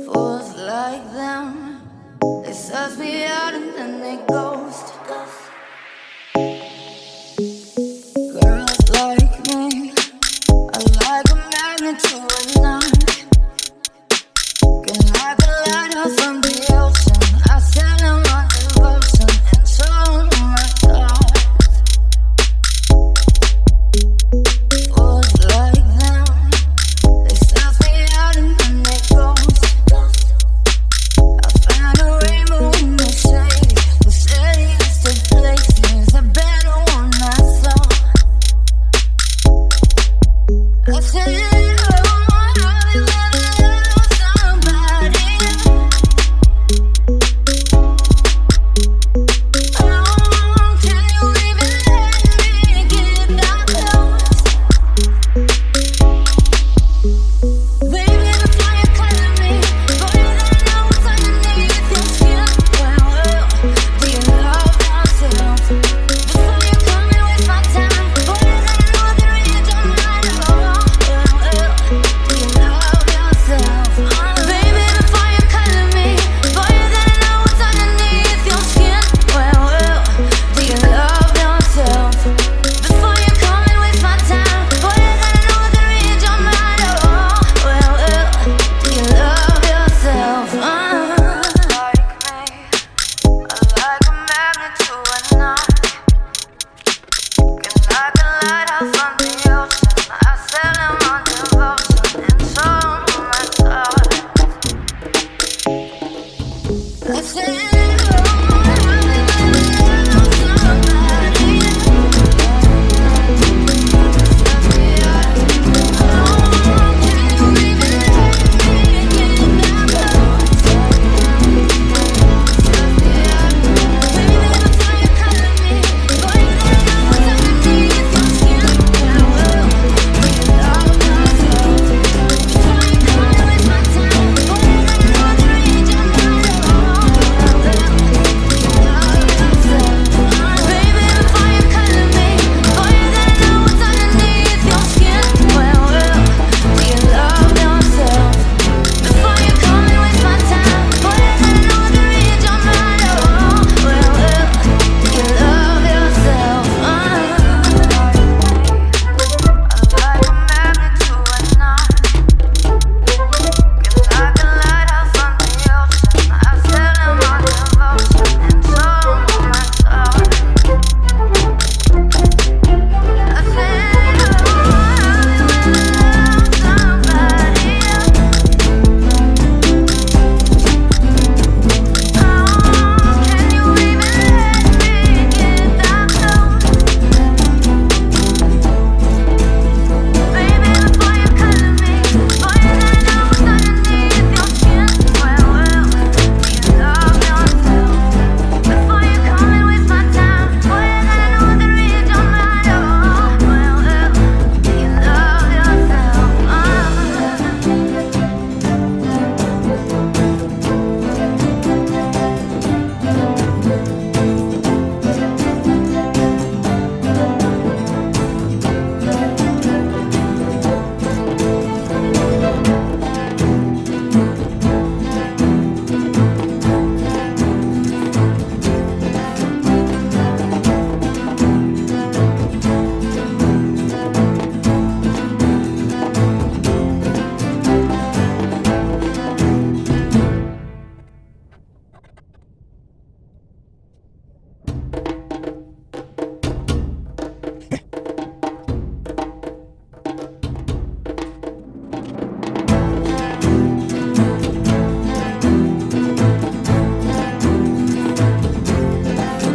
Fools like them, they suss me out and then they ghost. Girls like me are like a magnet to a knot. Can like a lighthouse from the ocean. I sell them on devotion and show my thoughts. Fools like them, they suss me out and then they ghost. I found a rainbow in the shade, the steadiest of places, a better one I saw. I said,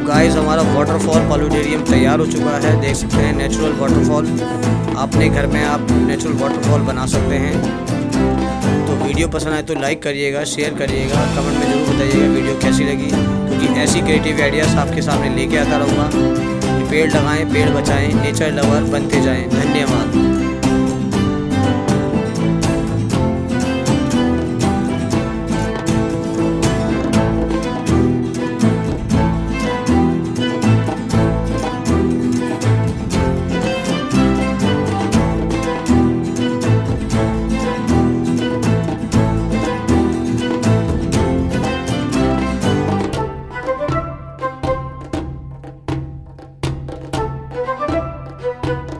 guys हमारा waterfall paludarium तैयार हो चुका है। देख सकते हैं natural waterfall. अपने घर में आप नेचुरल वाटरफॉल बना सकते हैं। तो वीडियो पसंद आए तो लाइक करिएगा, शेयर करिएगा, कमेंट में ज़रूर बताइएगा वीडियो कैसी लगी, क्योंकि ऐसी क्रिएटिव आइडियाज़ आपके सामने लेके आता रहूँगा। पेड़ लगाएं, पेड़ बचाएं, नेचर लवर बनते जाएं। धन्यवाद। Bye.